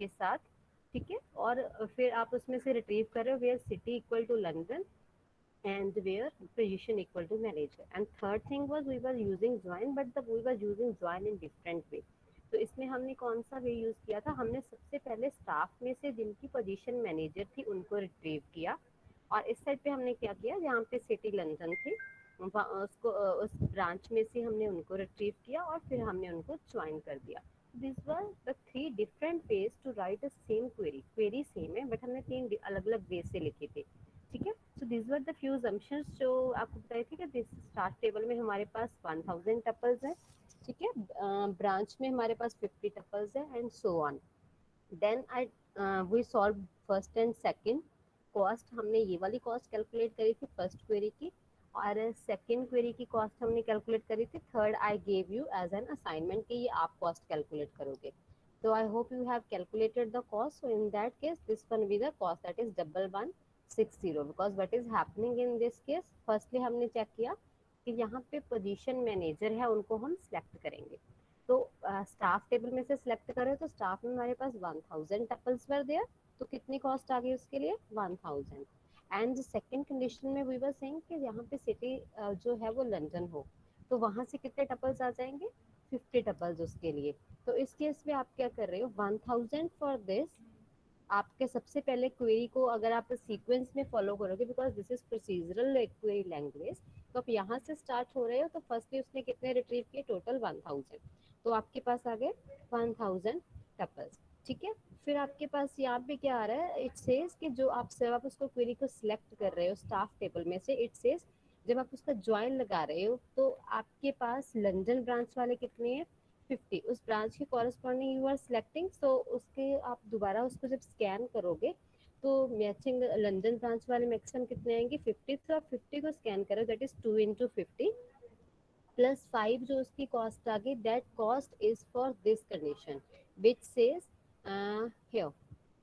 के साथ, ठीक है। और फिर आप उसमें से रिट्रीव कर रहे हो where city equal to London and where position equal to manager. And third thing was we were using join, but we were using join in different way. तो इसमें हमने कौन सा वे यूज किया था, हमने सबसे पहले स्टाफ में से जिनकी पोजीशन मैनेजर थी उनको रिट्रीव किया, और इस साइड पे हमने क्या किया, जहाँ पे सिटी लंदन थी उसको उस ब्रांच में से हमने उनको रिट्रीव किया और फिर हमने उनको ज्वाइन कर दिया। This were the three different ways to write a same query. Query same है बट हमने तीन अलग अलग वे से लिखे थे, ठीक है। So this were the few assumptions जो आपको बताए थे कि दिस स्टार्ट टेबल में हमारे पास 1000 टपल्स है, ठीक है। ब्रांच में हमारे पास 50 टपल्स है and so on. Then I we solve first and second cost. हमने ये वाली कॉस्ट कैलकुलेट करी थी फर्स्ट क्वेरी की, और सेकंड क्वेरी की कॉस्ट हमने कैलकुलेट करी थी। Third I gave you as an assignment कि ये आप कॉस्ट कैलकुलेट करोगे। So I hope you have calculated the cost. So in that case, this one will be the cost, that is 1160, because what is happening in this case, firstly हमने check किया कि यहाँ पे position manager है उनको हम select करेंगे। तो स्टाफ टेबल में से सिलेक्ट करें तो स्टाफ में हमारे पास 1000 टपल्स वर देयर, तो कितनी कॉस्ट आ गई उसके लिए 1000। एंड सेकंड कंडीशन में वी वर सेइंग कि यहाँ पे सिटी जो है वो लंदन हो, तो वहां से कितने टपल्स आ जाएंगे 50 टपल्स उसके लिए। तो इस केस में आप क्या कर रहे हो 1000 फॉर दिस। आपके सबसे पहले क्वेरी को अगर आप सीक्वेंस में फॉलो करोगे, because this is procedural query language, तो आप यहाँ से स्टार्ट हो रहे हो, तो फर्स्टली उसने कितने रिट्रीव किए टोटल 1000, तो आपके पास आ गए 1000 टपल्स, ठीक है। फिर आपके पास यहाँ पे क्या आ रहा है, इट सेज कि जो आप जब आप उसको क्वेरी को सिलेक्ट कर रहे हो स्टाफ टेबल में से, इट सेज जब आप उसका ज्वाइन लगा रहे हो तो आपके पास लंदन ब्रांच वाले कितने हैं 50, उस ब्रांच के कॉरेस्पॉन्डिंग यू आर सिलेक्टिंग। सो उसके आप दोबारा उसको जब स्कैन करोगे तो मैचिंग लंदन ब्रांच वाले मैक्सिमम कितने आएंगे 50, तो आप 50 को स्कैन करो, दैट इज 2 इंटू 50 प्लस 5 जो उसकी कॉस्ट आ गई, that cost is for this condition which says here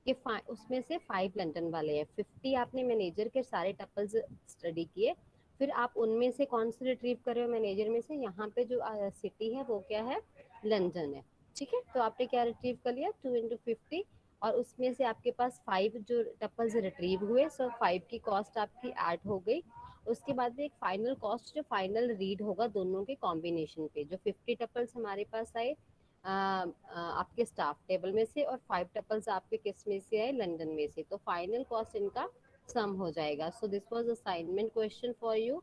कि उसमें से 5 लंदन वाले हैं, 50 आपने मैनेजर के सारे टपल्स स्टडी किए, फिर आप उनमें से कौन से रिट्रीव कर रहे हो मैनेजर में से, यहाँ पे जो सिटी है वो क्या है लंदन है, ठीक है। तो आपने क्या रिट्रीव कर लिया 2 इंटू 50, और उसमें से आपके पास 5 जो टपल्स रिट्रीव हुए, सो 5 की कॉस्ट आपकी ऐड हो गई। उसके बाद में एक फाइनल कॉस्ट जो फाइनल रीड होगा दोनों के कॉम्बिनेशन पे, जो 50 टपल्स हमारे पास आए आपके स्टाफ टेबल में से, और 5 टपल्स आपके किस में से आए लंदन में से, तो फाइनल कॉस्ट इनका सम हो जाएगा। सो this was assignment question for you,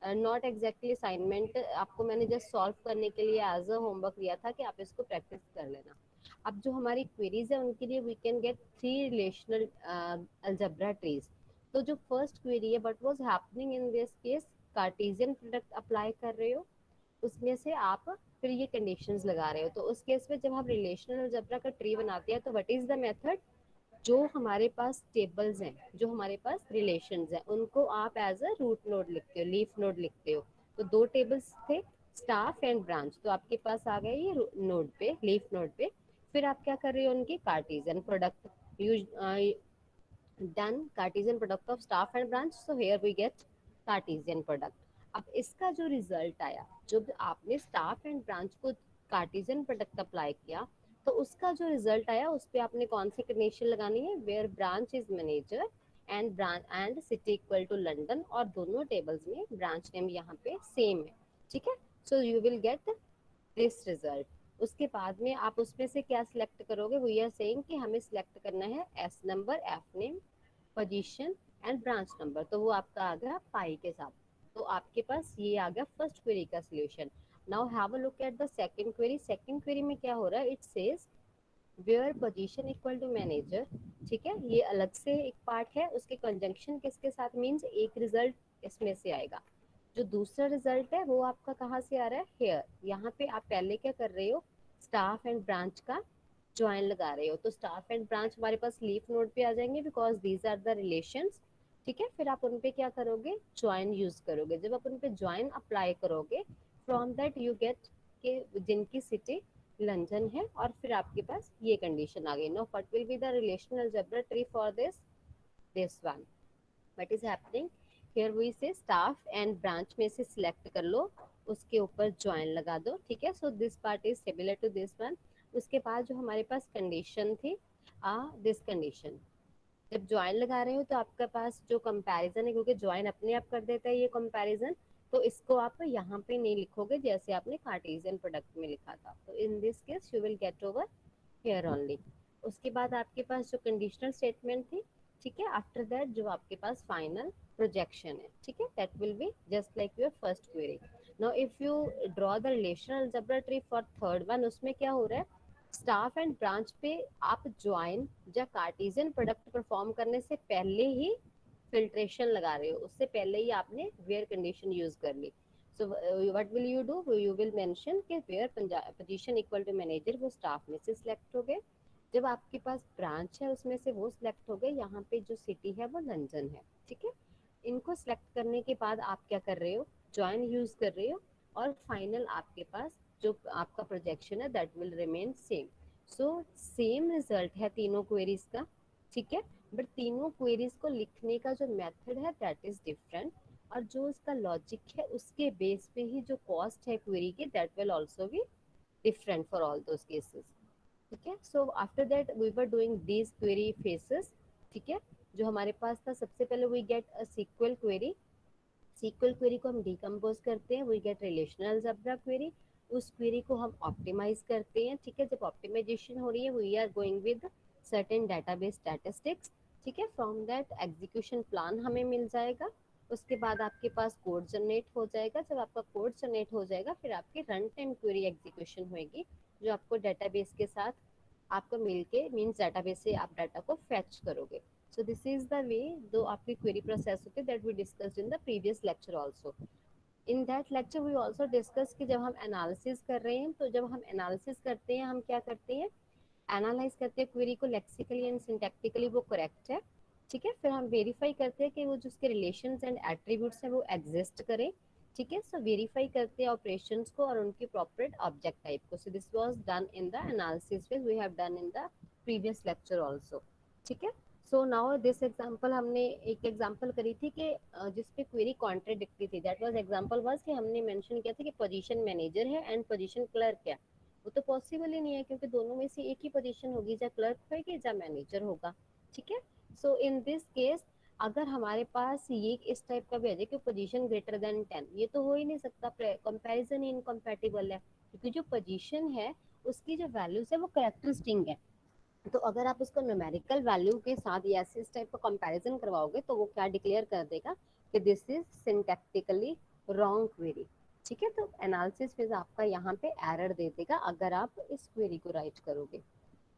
not exactly assignment, आपको मैंने जस्ट सॉल्व करने के लिए एज अ होमवर्क दिया था कि आप इसको प्रैक्टिस कर लेना। अब जो हमारी क्वेरीज है उनके लिए we can get 3 relational algebra trees. तो जो फर्स्ट क्वेरी है but was happening in this case, cartesian product apply कर रहे हो, उसमें से आप फिर ये कंडीशंस लगा रहे हो, तो उस केस में जब हम रिलेशनल अलजेब्रा का ट्री बनाते हैं तो व्हाट इज द मेथड, जो हमारे पास टेबल्स हैं, जो हमारे पास रिलेशंस हैं, उनको आप एज अ रूट नोड लिखते हो, लीफ नोड लिखते हो। तो 2 टेबल्स थे स्टाफ एंड ब्रांच, तो आपके पास आ गए ये नोड पे, लीफ नोड पे। फिर आप क्या कर रहे हो उनकी cartesian product use done, cartesian product of staff and branch, so here we get cartesian product. अब इसका जो रिजल्ट आया, जब आपने स्टाफ एंड ब्रांच को कार्टेशियन प्रोडक्ट अप्लाई किया, तो उसका जो रिजल्ट आया उस पे आपने कौन सी कंडीशन लगानी है, where branch is manager and branch and city equal to London, और दोनों टेबल्स में ब्रांच नेम यहाँ पे सेम है, ठीक है। So you will get this result. उसके बाद में आप उसमें से क्या सिलेक्ट करोगे, वी आर सेइंग कि हमें सिलेक्ट करना है S number, F name, position and branch number, तो वो आपका आ गया पाई के साथ। तो आपके पास ये आ गया फर्स्ट क्वेरी का solution. Now have a look at the second query. Second query में क्या हो रहा है, it says where position equal to manager, ठीक है, ये अलग से एक पार्ट है, उसके कंजंक्शन किसके साथ, मीन्स एक रिजल्ट इसमें से आएगा। जो दूसरा रिजल्ट है वो आपका कहाँ से आ रहा है, हेयर। यहाँ पे आप पहले क्या कर रहे हो, स्टाफ एंड ब्रांच का ज्वाइन लगा रहे हो, तो स्टाफ एंड ब्रांच हमारे पास लीफ नोड पे आ जाएंगे because these are the relations, ठीक है। फिर आप उन पे क्या करोगे, ज्वाइन यूज करोगे। जब आप उन पे ज्वाइन अप्लाई करोगे, फ्रॉम दैट यू गेट के जिनकी सिटी लंदन है, और फिर आपके पास ये कंडीशन आ गई। Now what will be the relational algebra tree for this one, what is happening here, we say staff and branch में से सिलेक्ट कर लो, उसके ऊपर ज्वाइन लगा दो, ठीक है। So this part is similar to this one. उसके बाद जो हमारे पास कंडीशन थी, दिस कंडीशन। जब ज्वाइन लगा रहे हो तो आपके पास जो कंपैरिजन है, क्योंकि ज्वाइन अपने आप कर देता है ये कंपैरिजन, तो इसको आप यहाँ पे नहीं लिखोगे जैसे आपने कार्टेशियन प्रोडक्ट में लिखा था। तो इन this case you will get over here only. उसके बाद आपके पास जो कंडीशनल स्टेटमेंट थी, ठीक है, आफ्टर दैट जो आपके पास फाइनल प्रोजेक्शन है, ठीक है, that will be just like your first query. Now if you draw the relational algebra tree for third one, उसमें क्या हो रहा है, स्टाफ एंड ब्रांच पे आप ज्वाइन या कार्टेशियन प्रोडक्ट परफॉर्म करने से पहले ही फिल्ट्रेशन लगा रहे हो, उससे पहले ही आपने वेयर कंडीशन यूज कर ली। So what will you do, you will mention कि where position equal to manager, वो स्टाफ में से सिलेक्ट हो गए। जब आपके पास ब्रांच है उसमें से वो सिलेक्ट हो गए, यहाँ पे जो सिटी है वो लंदन है, ठीक है। इनको सिलेक्ट करने के बाद आप क्या कर रहे हो, ज्वाइन यूज कर रहे हो, और फाइनल आपके पास जो आपका प्रोजेक्शन है that will remain same. So same result है तीनों क्वेरीज का, ठीक है, बट तीनों क्वेरीज को लिखने का जो मेथड है दैट इज डिफरेंट, और जो उसका लॉजिक है उसके बेस पे ही जो कॉस्ट है क्वेरी की that will also be different for all those cases, ठीक है। So after that we were doing these query phases, ठीक है। जो हमारे पास था, सबसे पहले we get a SQL query, SQL query को हम डिकम्पोज करते हैं, we get relational algebra query, उस क्वेरी को हम ऑप्टिमाइज करते हैं, ठीक है। जब ऑप्टिमाइजेशन हो रही है we are going with certain database statistics, ठीक है, फ्रॉम दैट एग्जीक्यूशन प्लान हमें मिल जाएगा। उसके बाद आपके पास कोड जनरेट हो जाएगा, जब आपका कोड जनरेट हो जाएगा फिर आपकी रन टाइम क्वेरी एग्जीक्यूशन होएगी, जो आपको डेटाबेस के साथ आपको मिलके मीन्स डेटाबेस से आप डाटा को फेच करोगे। So this is the way दो आपकी query process होती है that we discussed in the previous lecture also. In that lecture we also discuss कि जब हम analysis कर रहे हैं, तो जब हम analysis करते हैं हम क्या करते हैं, एनालाइज करते हैं क्वेरी को लेक्सिकली एंड सिंटैक्टिकली वो करेक्ट है, ठीक है। फिर हम वेरीफाई करते हैं कि वो जो उसके रिलेशंस एंड एट्रीब्यूट्स हैं वो एग्जिस्ट करें, ठीक है। सो वेरीफाई करते हैं ऑपरेशंस को और उनकी प्रॉपर ऑब्जेक्ट टाइप को। So this was done in the analysis phase, we have done in the previous lecture also, ठीक है। सो नाउ दिस एग्जांपल, हमने एक एग्जांपल करी थी कि जिसपे क्वेरी कॉन्ट्राडिक्टरी थी, दैट वाज एग्जांपल वाज कि हमने मेंशन किया था कि पोजीशन मैनेजर है एंड पोजीशन क्लर्क है। वो तो पॉसिबल ही नहीं है क्योंकि दोनों में से एक ही पोजीशन होगी, या क्लर्क होगी या मैनेजर होगा, ठीक है। सो इन दिस केस अगर हमारे पास ये इस टाइप का भी है कि पोजीशन ग्रेटर देन 10, ये तो हो ही नहीं सकता, कंपैरिजन ही इनकम्पैटिबल है, क्योंकि जो पोजीशन है उसकी जो वैल्यूज है वो कैरेक्टर स्ट्रिंग है। तो अगर आप उसको न्यूमेरिकल वैल्यू के साथ या इस टाइप का कंपैरिजन करवाओगे तो वो क्या डिक्लेयर कर देगा कि this is syntactically wrong query, ठीक है। तो एनालिसिस फेज आपका यहाँ पे एरर दे देगा अगर आप इस क्वेरी को राइट करोगे,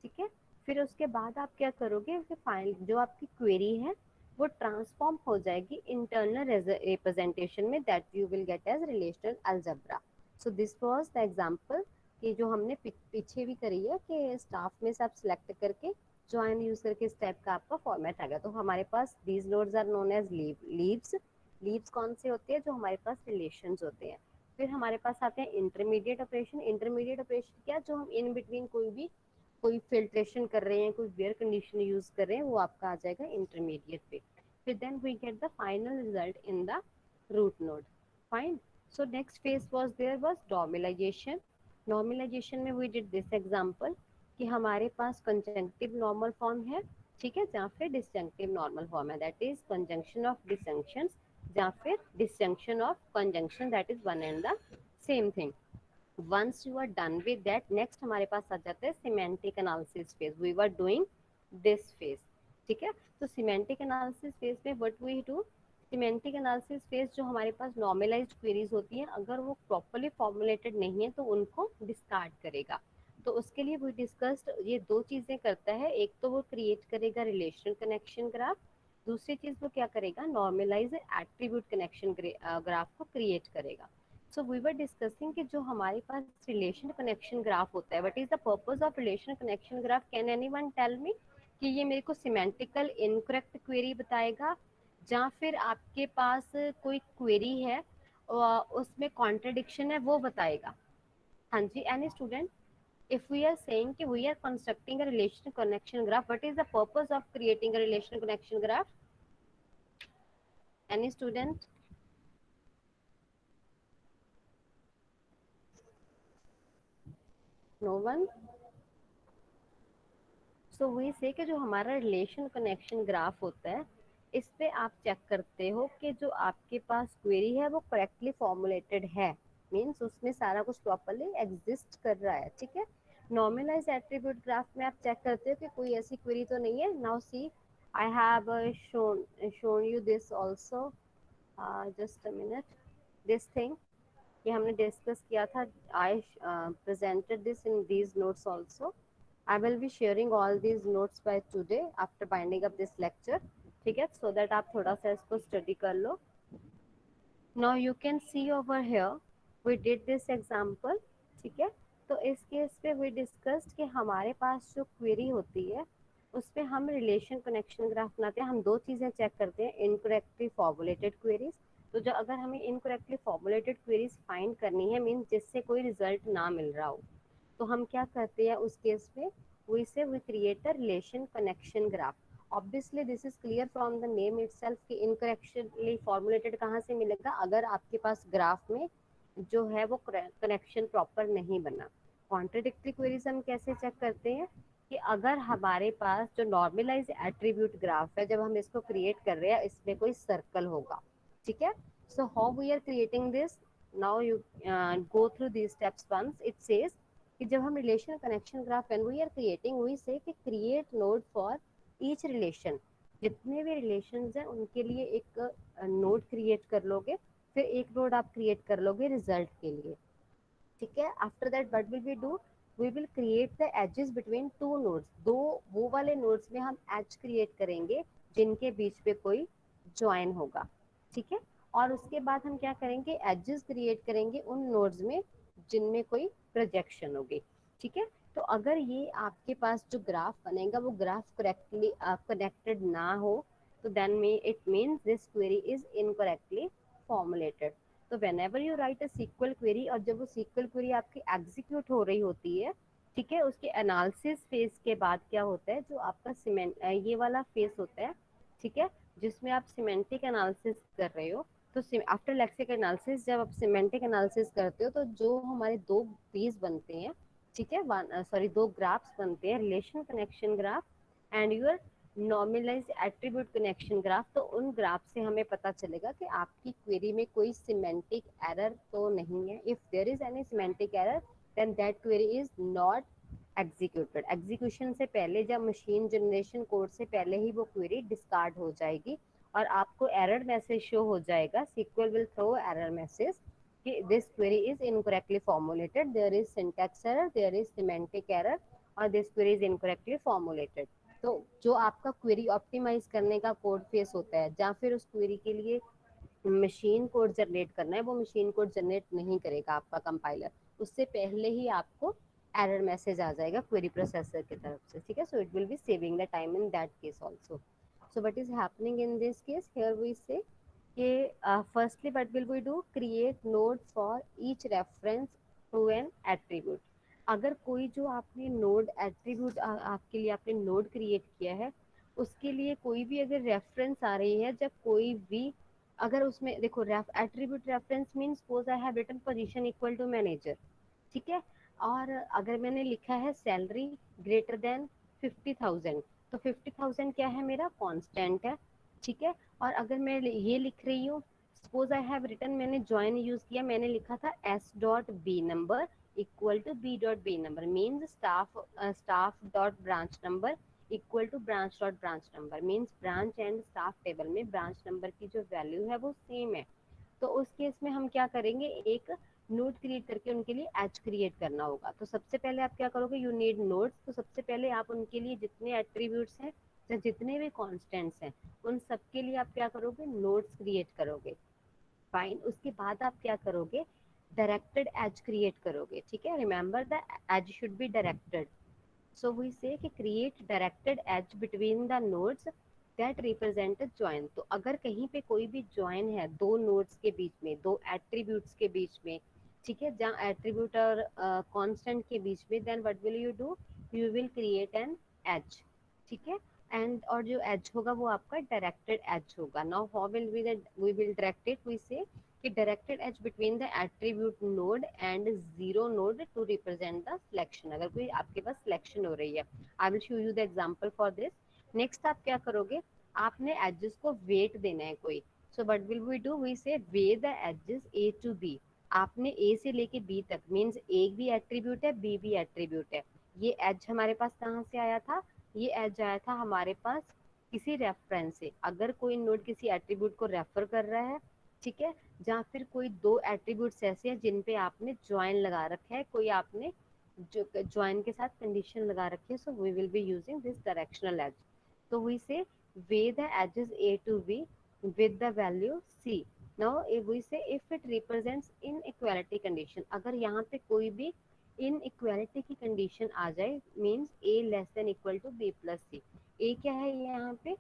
ठीक है। फिर उसके बाद आप क्या करोगे कि फाइल जो आपकी क्वेरी है वो ट्रांसफॉर्म हो जाएगी इंटरनल रिप्रेजेंटेशन में, that you will get as relational algebra. So this was the example कि जो हमने पीछे भी करी है कि स्टाफ में से आप सिलेक्ट करके ज्वाइन यूज करके इस टाइप का आपका फॉर्मेट आ गया। तो हमारे पास these nodes are known as leaves. Leaves कौन से होते हैं, जो हमारे पास रिलेशंस होते हैं। फिर हमारे पास आते हैं इंटरमीडिएट ऑपरेशन। इंटरमीडिएट ऑपरेशन क्या, जो हम इन बिटवीन कोई फिल्ट्रेशन कर रहे हैं, कोई वेयर कंडीशन यूज कर रहे हैं, वो आपका आ जाएगा इंटरमीडिएट पे। फिर then we get the final result in the root node, fine. So next phase was there was normalization. Normalization में वी डिड दिस एग्जांपल कि हमारे पास कंजंक्टिव नॉर्मल फॉर्म है, ठीक है, जहाँ फिर डिसजंक्टिव नॉर्मल फॉर्म है, that is conjunction of disjunctions, जहाँ फिर disjunction of conjunction, that is one and the same thing. Once you are done with that, next हमारे पास आ जाता है semantic analysis phase, we were doing this phase, ठीक है। तो सिमेंटिक एनालिसिस फेज में what we do, semantic analysis phase जो हमारे पास नॉर्मलाइज्ड क्वेरीज होती हैं, अगर वो प्रॉपर्ली फॉर्मुलेटेड नहीं है तो उनको डिस्कार्ड करेगा। तो उसके लिए वो डिस्कस्ड ये दो चीजें करता है, एक तो वो क्रिएट करेगा रिलेशन कनेक्शन ग्राफ, दूसरी चीज वो क्या करेगा, नॉर्मलाइज एट्रीब्यूट कनेक्शन ग्राफ को क्रिएट करेगा। सो वी वर डिस्कसिंग कि जो हमारे पास रिलेशन कनेक्शन ग्राफ होता है, what is the purpose of relation connection graph, can anyone tell me कि ये मेरे को सिमेंटिकल इनकरेक्ट क्वेरी बताएगा, या फिर आपके पास कोई क्वेरी है और उसमें कॉन्ट्रडिक्शन है वो बताएगा। हाँ जी, any student, if we are saying कि we are constructing a relation connection graph, what is the purpose of creating a relation connection graph? Any student? No one? So we say कि जो हमारा relation connection graph होता है, इस पे आप check करते हो कि जो आपके पास क्वेरी है वो करेक्टली फॉर्मुलेटेड है, मीन्स उसमें सारा कुछ प्रॉपरली एग्जिस्ट कर रहा है, ठीक है। नॉर्मलाइज एट्रीब्यूट ग्राफ में आप चेक करते हो कि कोई ऐसी क्वेरी तो नहीं है। Now C I have shown you this also, just a minute, this thing, ये हमने डिस्कस किया था। आई presented this in these notes also. I will be sharing all these notes by today after binding up this lecture, ठीक है, so that आप थोड़ा सा इसको स्टडी कर लो। Now you can see over here we did this example, ठीक है। तो इस केस पे we discussed कि हमारे पास जो क्वेरी होती है उस पे हम रिलेशन कनेक्शन ग्राफ बनाते हैं। हम दो चीज़ें चेक करते हैं, इनकरेक्टली फॉर्मुलेटेड क्वेरीज। तो जो अगर हमें इनकरेक्टली फॉर्मुलेटेड क्वेरीज फाइंड करनी है, मीन्स जिससे कोई रिजल्ट ना मिल रहा हो, तो हम क्या करते हैं उस केस में, we create a relation connection graph. Obviously this is clear from the name itself कि इनकरेक्टली फॉर्मुलेटेड कहाँ से मिलेगा, अगर आपके पास ग्राफ में जो है वो कनेक्शन प्रॉपर नहीं बना। कॉन्ट्रडिक्टरी क्वेरीज हम कैसे चेक करते हैं कि अगर हमारे पास जो नॉर्मलाइज एट्रीब्यूट ग्राफ है, जब हम इसको क्रिएट कर रहे हैं इसमें कोई सर्कल होगा, ठीक है। So how we are creating this, now you go through these steps once. It says कि जब हम relation connection graph when we are creating, we say कि create node for each relation, जितने भी रिलेशंस हैं उनके लिए एक नोड क्रिएट कर लोगे, फिर एक नोड आप क्रिएट कर लोगे रिजल्ट के लिए, ठीक है। After that what will we do, we will create the edges between two nodes, दो वो वाले नोड्स में हम एज क्रिएट करेंगे जिनके बीच पे कोई ज्वाइन होगा, ठीक है। और उसके बाद हम क्या करेंगे, एजेस क्रिएट करेंगे उन नोड्स में जिनमें कोई प्रोजेक्शन होगी, ठीक है। तो अगर ये आपके पास जो ग्राफ बनेगा वो ग्राफ करेक्टली कनेक्टेड ना हो, तो then may it means this query is incorrectly formulated. तो whenever you write a SQL query, और जब वो सीक्वल क्वेरी आपकी एग्जीक्यूट हो रही होती है, ठीक है, उसके एनालिसिस फेज के बाद क्या होता है, जो आपका सीमेंट ये वाला फेज होता है, ठीक है, जिसमें आप सिमेंटिक एनालिसिस कर रहे हो। तो आफ्टर लेक्सिक एनालिसिस जब आप सिमेंटिक एनालिसिस करते हो, तो जो हमारे दो पेज बनते हैं, ठीक है, सॉरी दो ग्राफ्स बनते हैं, relation connection graph and your normalize attribute connection graph. तो उन ग्राफ से हमें पता चलेगा कि आपकी क्वेरी में कोई सिमेंटिक एरर तो नहीं है। If there is any semantic error then that query is not executed. Execution से पहले, जब मशीन जनरेशन कोड से पहले ही वो क्वेरी डिस्कार्ड हो जाएगी और आपको एरर मैसेज शो हो जाएगा, SQL will throw error message कि this query is incorrectly formulated, there is syntax error, there is semantic error और this query is incorrectly formulated. तो जो आपका क्वेरी ऑप्टिमाइज करने का कोड फेस होता है, या फिर उस क्वेरी के लिए मशीन कोड जनरेट करना है, वो मशीन कोड जनरेट नहीं करेगा आपका कंपाइलर, उससे पहले ही आपको एरर मैसेज आ जाएगा क्वेरी प्रोसेसर की तरफ से, ठीक है। So it will be saving the time in that case also. So what is happening in this case, here we say कि firstly what will we do, create node for each reference to an attribute. अगर कोई जो आपने node attribute आपके लिए आपने node create किया है, उसके लिए कोई भी अगर रेफरेंस आ रही है, जब कोई भी अगर उसमें देखो attribute reference mean suppose I have written position equal to manager, ठीक है, और अगर मैंने लिखा है सैलरी ग्रेटर देन 50,000, तो 50,000 क्या है, मेरा कांस्टेंट है, ठीक है। और अगर मैं ये लिख रही हूँ, सपोज आई हैव रिटन, मैंने ज्वाइन यूज किया, मैंने लिखा था S dot B number equal to B dot B number, means staff dot branch number equal to branch dot branch number, means branch and staff table में branch number की जो value है वो same है। तो उस केस में हम क्या करेंगे, एक नोड क्रिएट करके उनके लिए एज क्रिएट करना होगा। तो सबसे पहले आप क्या करोगे, यू नीड नोड्स। तो सबसे पहले आप उनके लिए जितने एट्रीब्यूट्स हैं या जितने भी कॉन्स्टेंट्स हैं, उन सब के लिए आप क्या करोगे, नोड्स क्रिएट करोगे, फाइन। उसके बाद आप क्या करोगे, डायरेक्टेड एज क्रिएट करोगे, ठीक है। Remember the edge should be directed. So we say कि create directed edge between the nodes that represent a join। तो अगर कहीं पे कोई भी join है दो nodes के बीच में, दो attributes के बीच में, ठीक है, जहाँ attribute और constant के बीच में, then what will you do, you will create an edge, ठीक है। एंड और जो edge होगा वो आपका directed edge होगा। Now how will we will direct it, we say कि directed edge between the attribute node and zero node to represent the selection. अगर कोई आपके पास सिलेक्शन हो रही है, I will show you the example for this. Next आप क्या करोगे, आपने एजेस को वेट देना है कोई। So what will we do, we say weigh the edges A to B. आपने ए से लेके बी तक, मींस ए भी एट्रीब्यूट है, बी भी एट्रीब्यूट है। ये एज हमारे पास कहाँ से आया था, ये एज आया था हमारे पास किसी रेफरेंस से। अगर कोई नोड किसी एट्रीब्यूट को रेफर कर रहा है, ठीक है, या फिर कोई दो एट्रीब्यूट्स ऐसे हैं जिन पे आपने ज्वाइन लगा रखा है, कोई आपने जो ज्वाइन के साथ कंडीशन लगा रखी है, so we will be using this directional edge. तो we say weigh the edges A to B with the value c. now if we say if it represents inequality condition, अगर यहाँ पे कोई भी inequality की कंडीशन आ जाए, means a less than equal to b plus c। a क्या है यहाँ पे,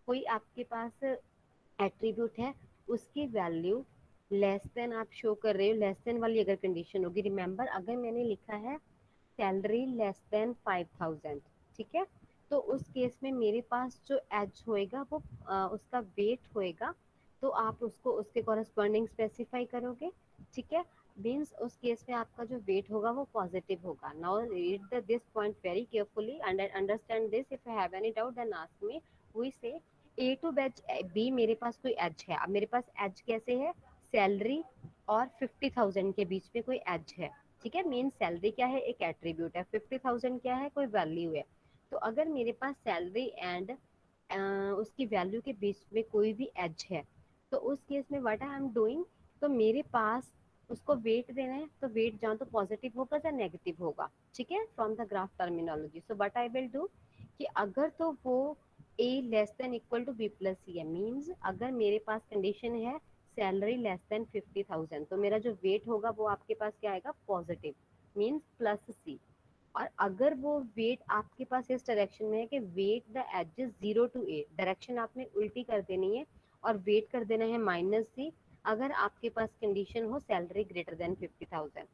कोई आपके पास एट्रीब्यूट है, उसकी वैल्यू लेस देन आप शो कर रहे हो, लेस देन वाली अगर कंडीशन होगी, रिमेंबर अगर मैंने लिखा है सैलरी लेस देन 5000, ठीक है, तो उस केस में मेरे पास जो एज होएगा वो उसका वेट होएगा, तो आप उसको उसके कॉरेस्पॉन्डिंग स्पेसिफाई करोगे, ठीक है। मीन्स उस केस में आपका जो वेट होगा वो पॉजिटिव होगा। Now read the this point very carefully and understand this, if you have any doubt then ask me. We say A to batch B, मेरे पास कोई एज है। अब मेरे पास एज कैसे है, सैलरी और 50,000 के बीच में कोई एज है, ठीक है। मेन सैलरी क्या है, एक एट्रीब्यूट है, 50,000 क्या है, कोई वैल्यू है। तो अगर मेरे पास सैलरी एंड उसकी वैल्यू के बीच में कोई भी एज है, तो उस केस में व्हाट आई एम डूइंग, तो मेरे पास उसको वेट देना है, तो वेट जहाँ तो पॉजिटिव होगा या नेगेटिव होगा, ठीक है, from the graph terminology. So what I will do कि अगर तो वो A less than equal to B plus C है, मीन्स अगर मेरे पास कंडीशन है सैलरी लेस देन 50,000, तो मेरा जो वेट होगा वो आपके पास क्या आएगा, पॉजिटिव, मीन्स प्लस सी। और अगर वो वेट आपके पास इस डायरेक्शन में है कि weight the edges 0 to 8, direction आपने उल्टी कर देनी है और वेट कर देना है माइनस सी, अगर आपके पास कंडीशन हो salary greater than 50,000।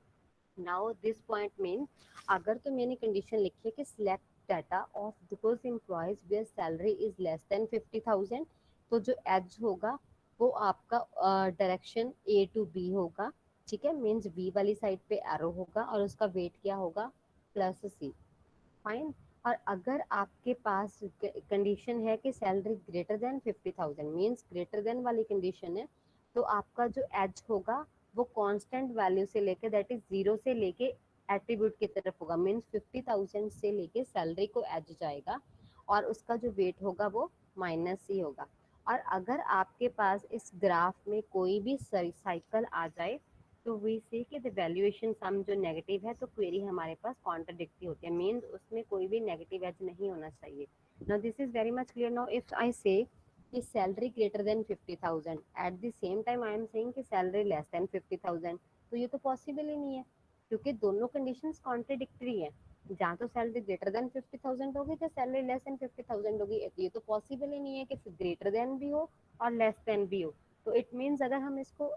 Now this point mean, अगर तो मैंने कंडीशन लिखी है कि select data of those employees where salary is less than 50,000, तो जो एज होगा वो आपका डायरेक्शन ए टू बी होगा, ठीक है, मीन्स बी वाली साइड पे एरो होगा और उसका वेट क्या होगा, प्लस सी। फाइन। और अगर आपके पास कंडीशन है कि salary greater than 50,000, means greater than वाली कंडीशन है, तो आपका जो एज होगा वो कांस्टेंट वैल्यू से लेके, दैट इज जीरो से लेके एट्रीब्यूट की तरफ होगा, मीन्स 50,000 से लेके सैलरी को एज जाएगा और उसका जो वेट होगा वो माइनस ही होगा। और अगर आपके पास इस ग्राफ में कोई भी साइकिल आ जाए, तो वी से कि द वैल्यूएशन सम जो नेगेटिव है, तो क्वेरी हमारे पास कॉन्ट्राडिक्टरी होती है, मीन्स उसमें कोई भी नेगेटिव एज नहीं होना चाहिए। Now this is very much clear. Now if I से कि salary greater than 50,000, eight the same time I am saying कि सैलरी लेस देन 50,000, तो ये तो पॉसिबल ही नहीं है, क्योंकि दोनों कंडीशंस कॉन्ट्राडिक्टरी है। जहाँ तो सैलरी ग्रेटर देन 50,000 होगी, तो सैलरी लेस देन 50,000 होगी, ये तो पॉसिबल ही नहीं है कि ग्रेटर देन भी हो और लेस देन भी हो। तो इट मीन्स अगर हम इसको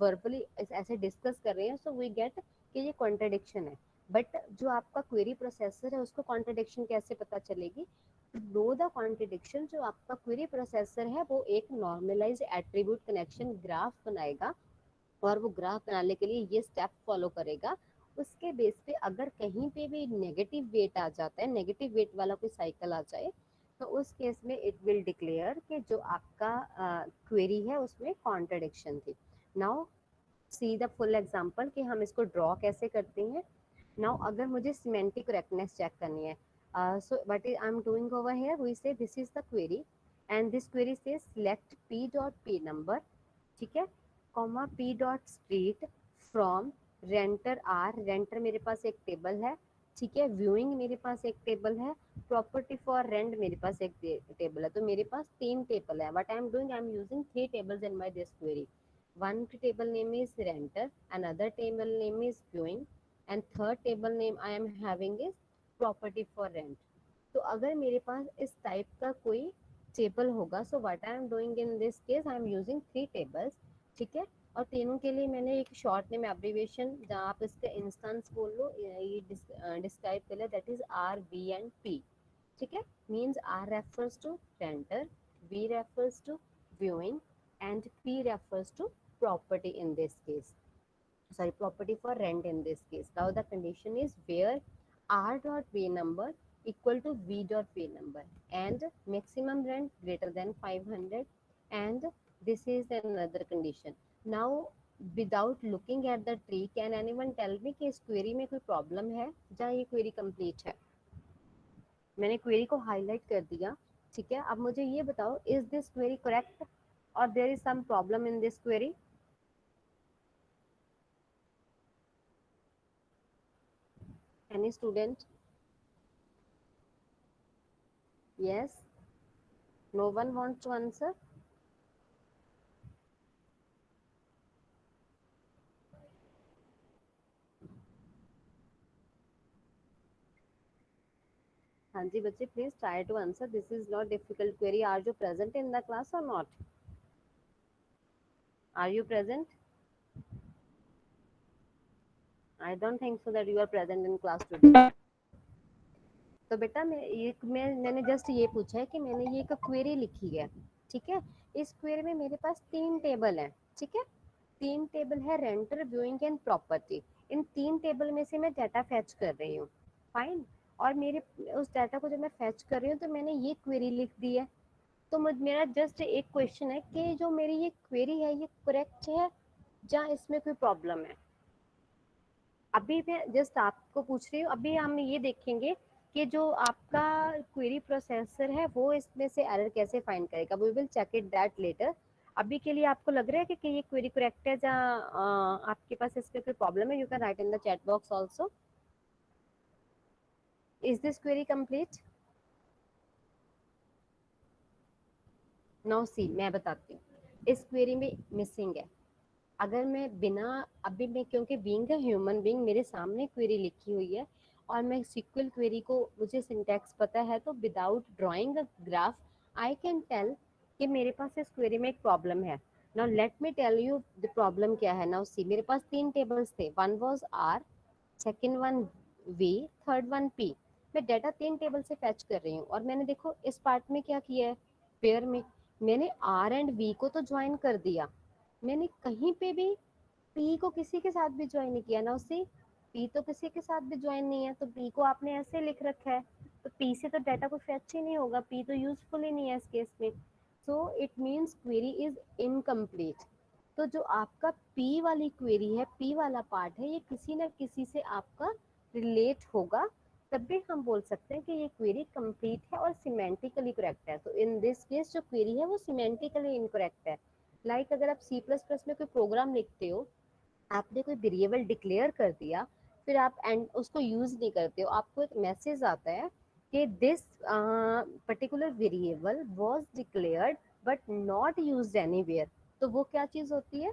वर्बली ऐसे डिस्कस कर रहे हैं, सो वी गेट कि ये कॉन्ट्रडिक्शन है। बट जो आपका क्वेरी प्रोसेसर है उसको कॉन्ट्रडिक्शन कैसे पता चलेगी, नो द कॉन्ट्रडिक्शन, जो आपका क्वेरी प्रोसेसर है वो एक नॉर्मलाइज एट्रीब्यूट कनेक्शन ग्राफ बनाएगा, और वो ग्राफ बनाने के लिए ये स्टेप फॉलो करेगा। उसके बेस पे अगर कहीं पे भी नेगेटिव वेट आ जाता है, नेगेटिव वेट वाला कोई साइकिल आ जाए, तो उस केस में इट विल डिक्लेयर कि जो आपका क्वेरी है उसमें कॉन्ट्रडिक्शन थी। Now see the full example कि हम इसको ड्रॉ कैसे करते हैं। नाउ अगर मुझे सिमेंटिक करेक्टनेस चेक करनी है, so what I am doing over here, we say this is the query and this query से select p dot p number, ठीक है, comma p dot street from renter R, renter मेरे पास एक table है, ठीक है, व्यूइंग मेरे पास एक टेबल है, प्रॉपर्टी फॉर रेंट मेरे पास एक टेबल है, तो मेरे पास तीन टेबल है। What I am doing, I am using three tables in my this query. one table name is renter, another table name is viewing, and third table name I am having is property for rent। तो अगर मेरे पास इस type का कोई table होगा, सो what I am doing in this case, I am using three tables, ठीक है, और तीनों के लिए मैंने एक शॉर्ट नेम एब्रीविएशन, जहाँ आप इसका इंस्टेंस बोल लो, ये डिस्क्राइब कर ले, that is R V and P, ठीक है, means R refers to renter, V refers to viewing, and P refers to property in this case. Sorry, property for rent in this case. Now the condition is where R dot pay number equal to V dot pay number and maximum rent greater than 500, and this is another condition. Now without looking at the tree, can anyone tell me कि इस query में कोई problem है या ये query complete है? मैंने query को highlight कर दिया, ठीक है. अब मुझे ये बताओ, is this query correct or there is some problem in this query? Any student? Yes? No one wants to answer? हाँ जी बच्चे, please try to answer. This is not difficult query. Are you present in the class और not? Are you present? I don't think so that you are present in class today. तो बेटा मैंने just ये पूछा है कि मैंने ये एक क्वेरी लिखी है, ठीक है. इस क्वेरी में मेरे पास 3 टेबल है, ठीक है. 3 टेबल है renter, viewing and property. In 3 table में से मैं डाटा फैच कर रही हूँ, फाइन. और मेरे उस डाटा को जब मैं फैच कर रही हूँ तो मैंने ये क्वेरी लिख दी है. तो मेरा जस्ट एक क्वेश्चन है कि जो मेरी ये क्वेरी है ये करेक्ट है या इसमें कोई प्रॉब्लम है. अभी मैं जस्ट आपको पूछ रही हूँ. अभी हम ये देखेंगे कि जो आपका क्वेरी प्रोसेसर है वो इसमें से एरर कैसे फाइंड करेगा. We will check it that later. अभी के लिए आपको लग रहा है कि ये क्वेरी करेक्ट है या आपके पास इसमें कोई प्रॉब्लम है? You can write in the chat box also. Is this query complete? Now see, मैं बताती हूँ. इस क्वेरी में मिसिंग है. अगर मैं बिना अभी मैं क्योंकि बीइंग अ ह्यूमन बीइंग मेरे सामने क्वेरी लिखी हुई है और मैं सिक्वल क्वेरी को मुझे सिंटैक्स पता है, तो without drawing a graph I can tell कि मेरे पास इस क्वेरी में एक प्रॉब्लम है. Now let me tell you the problem क्या है. नाउ सी, मेरे पास 3 टेबल्स थे. One was R, second one V, third one P. मैं डाटा 3 टेबल से फैच कर रही हूँ और मैंने देखो इस पार्ट में क्या किया है, पेयर में मैंने आर एंड वी को तो ज्वाइन कर दिया. मैंने कहीं पे भी पी को किसी के साथ भी ज्वाइन नहीं किया ना. उससे पी तो किसी के साथ भी ज्वाइन नहीं है, तो पी को आपने ऐसे लिख रखा है. तो पी से तो डाटा को फैच ही नहीं होगा, पी तो यूजफुल ही नहीं है इस केस में. So it means query is incomplete. तो जो आपका पी वाली क्वेरी है, पी वाला पार्ट है, ये किसी ना किसी से आपका रिलेट होगा, तभी हम बोल सकते हैं कि ये क्वेरी कंप्लीट है और सिमेंटिकली करेक्ट है. तो इन दिस केस जो क्वेरी है वो सिमेंटिकली इनकरेक्ट है. लाइक अगर आप सी प्लस प्लस में कोई प्रोग्राम लिखते हो, आपने कोई वेरिएबल डिक्लेयर कर दिया, फिर आप एंड उसको यूज नहीं करते हो, आपको एक मैसेज आता है कि this particular variable was declared but not used anywhere. तो वो क्या चीज होती है?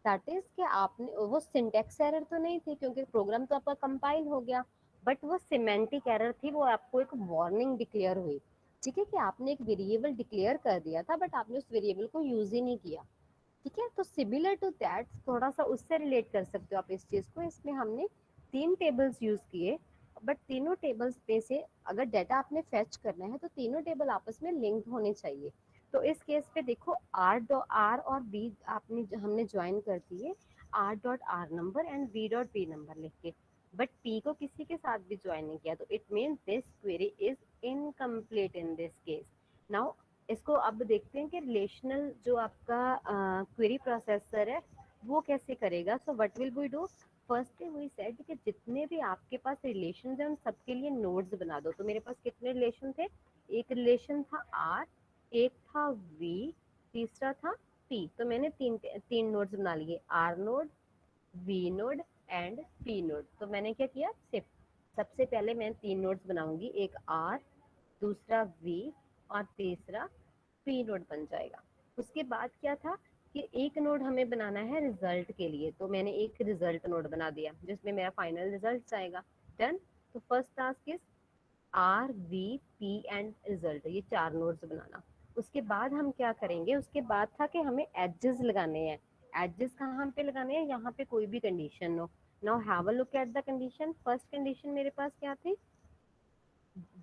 दैट इज कि आपने वो सिंटेक्स एरर तो नहीं थी क्योंकि प्रोग्राम तो आपका कंपाइल हो गया, बट वो सिमेंटिक एरर थी. वो आपको एक वार्निंग डिक्लेयर हुई, ठीक है, कि आपने एक वेरिएबल डिक्लेयर कर दिया था बट आपने उस वेरिएबल को यूज ही नहीं किया, ठीक है. तो सिमिलर टू दैट, थोड़ा सा उससे रिलेट कर सकते हो आप इस चीज को. इसमें हमने 3 टेबल्स यूज किए, बट तीनों टेबल्स में से अगर डाटा आपने फैच करना है तो तीनों टेबल आपस में लिंक्ड होने चाहिए. तो इस केस पे देखो आर और बी आपने हमने ज्वाइन कर दिए, R dot are number and B dot B number लिख के, बट पी को किसी के साथ भी ज्वाइन नहीं किया. तो it means this query is incomplete in this case. Now इसको अब देखते हैं कि रिलेशनल जो आपका क्वेरी प्रोसेसर है वो कैसे करेगा. So what will we do? First we said कि जितने भी आपके पास रिलेशन है उन सबके लिए नोड्स बना दो. तो मेरे पास कितने रिलेशन थे? एक रिलेशन था आर, एक था वी, तीसरा था पी. तो मैंने तीन तीन नोड्स बना लिए, R node, V node and P node. तो मैंने क्या किया, सिर्फ सबसे पहले मैं 3 नोड्स बनाऊंगी, एक आर, दूसरा वी और तीसरा पी नोड बन जाएगा. उसके बाद क्या था कि एक नोड हमें बनाना है रिजल्ट के लिए, तो मैंने एक रिजल्ट नोड बना दिया जिसमें मेरा फाइनल रिजल्ट आएगा. डन. तो first task is R V P and result, ये 4 नोड्स बनाना. उसके बाद हम क्या करेंगे, उसके बाद था कि हमें एजेस लगाने हैं. एजेस कहाँ पे लगाने हैं? यहाँ पे कोई भी कंडीशन हो. Now have a look at the condition. First condition मेरे पास क्या थी?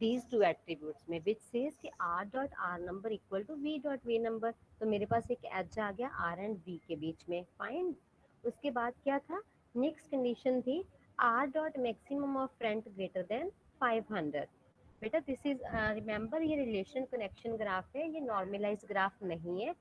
these two attributes में, which says कि r dot r number equal to v dot v number। तो मेरे पास एक एज आ गया r and v के बीच में, फाइन। उसके बाद क्या था, नेक्स्ट कंडीशन थी r dot maximum of rent greater than 500। बेटा दिस इज रिमेंबर, ये रिलेशन कनेक्शन ग्राफ है, ये नॉर्मलाइज ग्राफ नहीं है,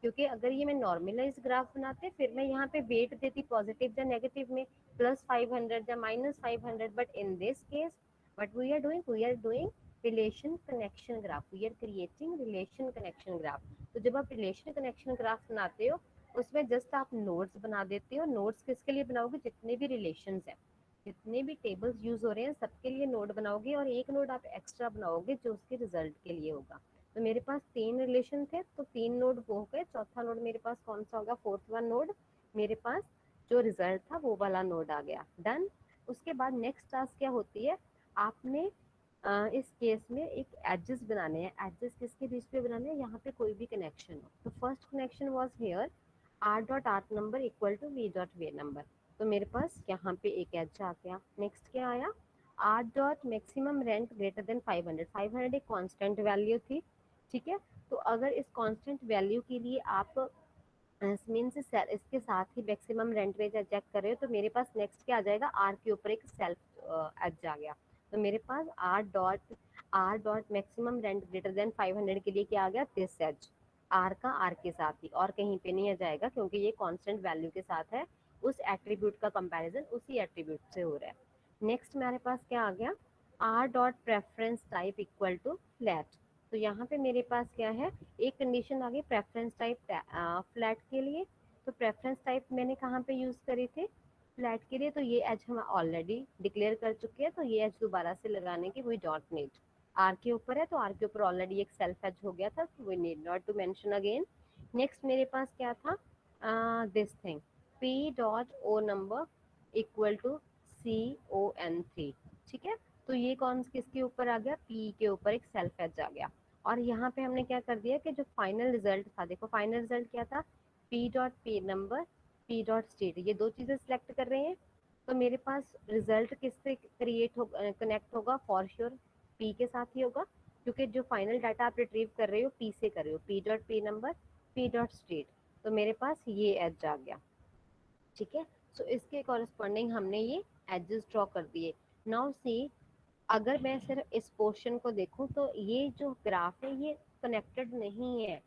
क्योंकि अगर ये मैं नॉर्मलाइज ग्राफ बनाते फिर मैं यहाँ पे वेट देती पॉजिटिव या नेगेटिव में, +500 या -500, but in this case what we are doing relation connection graph, we are creating relation connection graph। तो जब आप relation connection graph बनाते हो उसमें जस्ट आप नोड्स बना देते हो। नोड्स किसके लिए बनाओगे, जितने भी रिलेशंस हैं, जितने भी टेबल्स यूज हो रहे हैं सबके लिए नोड बनाओगे, और एक नोड आप एक्स्ट्रा बनाओगे जो उसके रिजल्ट के लिए होगा। तो मेरे पास 3 रिलेशन थे तो 3 नोड वो हो गए, चौथा नोड मेरे पास कौन सा होगा, फोर्थ वन नोड मेरे पास जो रिजल्ट था वो वाला नोड आ गया, डन। उसके बाद नेक्स्ट टास्क क्या होती है, आपने इस केस में एक एजेस बनाने हैं। एजेस किसके बीच पे बनाने हैं, यहाँ पे कोई भी कनेक्शन हो। तो first connection was here r dot r number equal to v dot v number. तो मेरे पास यहाँ पे एक एज आ गया। नेक्स्ट क्या आया, r dot maximum rent greater than 500। 500 एक कांस्टेंट वैल्यू थी, ठीक है। तो अगर इस कांस्टेंट वैल्यू के लिए आप मीन्स इसके साथ ही मैक्सिमम रेंट रेंज चेक कर रहे हो, तो मेरे पास नेक्स्ट क्या आ जाएगा, आर के ऊपर एक सेल्फ एज आ गया। तो मेरे पास R dot maximum rent greater than 500 के लिए क्या आ गया, दिस एज, आर का आर के साथ ही, और कहीं पे नहीं आ जाएगा क्योंकि ये कांस्टेंट वैल्यू के साथ है। उस एट्रीब्यूट का कंपैरिजन उसी एट्रीब्यूट से हो रहा है। नेक्स्ट मेरे पास क्या आ गया, R dot preference type equal to flat. तो यहाँ पे मेरे पास क्या है, एक कंडीशन आ गई प्रेफरेंस टाइप फ्लैट के लिए। तो प्रेफरेंस टाइप मैंने कहाँ पे यूज करी थी, फ्लैट के लिए। तो ये एज हम ऑलरेडी डिक्लेयर कर चुके हैं, तो ये एज दोबारा से लगाने की वी डोंट नीड। आर के ऊपर है तो आर के ऊपर ऑलरेडी एक सेल्फ एज हो गया था, तो we need not to mention again. Next मेरे पास क्या था, this thing P dot O number equal to CON3, ठीक है। तो ये कौन किसके ऊपर आ गया, पी के ऊपर एक सेल्फ एज आ गया। और यहाँ पे हमने क्या कर दिया कि जो फाइनल रिजल्ट था, देखो फाइनल रिजल्ट क्या था, p dot P number P dot state, ये दो चीजें सिलेक्ट कर रहे हैं। तो मेरे पास रिजल्ट किससे क्रिएट हो कनेक्ट होगा, फॉर श्योर पी के साथ ही होगा, क्योंकि जो फाइनल डाटा आप रिट्रीव कर रहे हो पी से कर रहे हो, P dot P number P dot state. तो मेरे पास ये एज आ गया, ठीक है। सो इसके कॉरेस्पॉन्डिंग हमने ये एजेस ड्रॉ कर दिए। नाउ सी, अगर मैं सिर्फ इस पोर्शन को देखूं तो ये जो ग्राफ है ये कनेक्टेड नहीं है।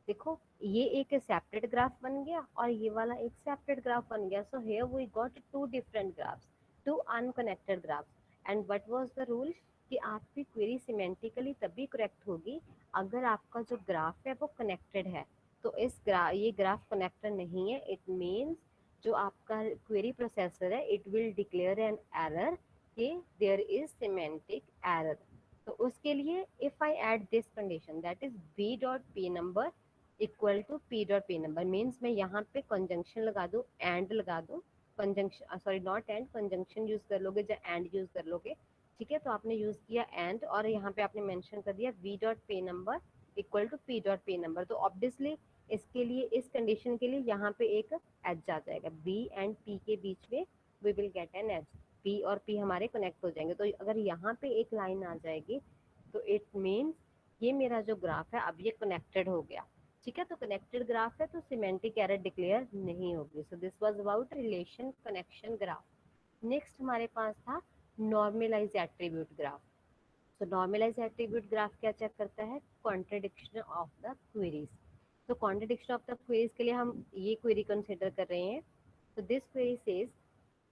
देखो ये एक सेपरेट ग्राफ बन गया और ये वाला एक सेपरेट ग्राफ बन गया। So here we got two different graphs, two unconnected graphs. And what was the rule, कि आपकी क्वेरी सिमेंटिकली तभी करेक्ट होगी अगर आपका जो ग्राफ है वो कनेक्टेड है। तो ये ग्राफ कनेक्टेड नहीं है, इट मीन्स जो आपका क्वेरी प्रोसेसर है it will declare an error कि देयर इज सिमेंटिक एरर। तो उसके लिए if I add this condition that is v dot P number equal to p dot P number, means मैं यहाँ पे कंजंक्शन लगा दूँ, एंड लगा दूँ, conjunction sorry not and, conjunction use कर लोगे या एंड यूज कर लोगे, ठीक है। तो आपने यूज किया एंड और यहाँ पे आपने मेंशन कर दिया v dot P number equal to p dot P number. तो ऑब्वियसली इसके लिए, इस कंडीशन के लिए यहाँ पे एक एज आ जाएगा, b एंड p के बीच में we will get an edge, p और p हमारे कनेक्ट हो जाएंगे। तो अगर यहाँ पे एक लाइन आ जाएगी तो इट मीन्स ये मेरा जो ग्राफ है अब ये कनेक्टेड हो गया, ठीक है। तो कनेक्टेड ग्राफ है तो सिमेंटिक एरर डिक्लेयर नहीं होगी। सो this was about relation connection graph. Next हमारे पास था नॉर्मलाइज एट्रीब्यूट ग्राफ। तो नॉर्मलाइज एट्रीब्यूट ग्राफ क्या चेक करता है, कॉन्ट्रडिक्शन ऑफ द क्वेरीज। तो कॉन्ट्रडिक्शन ऑफ द क्वेरीज के लिए हम ये क्वेरी कंसिडर कर रहे हैं। तो this query says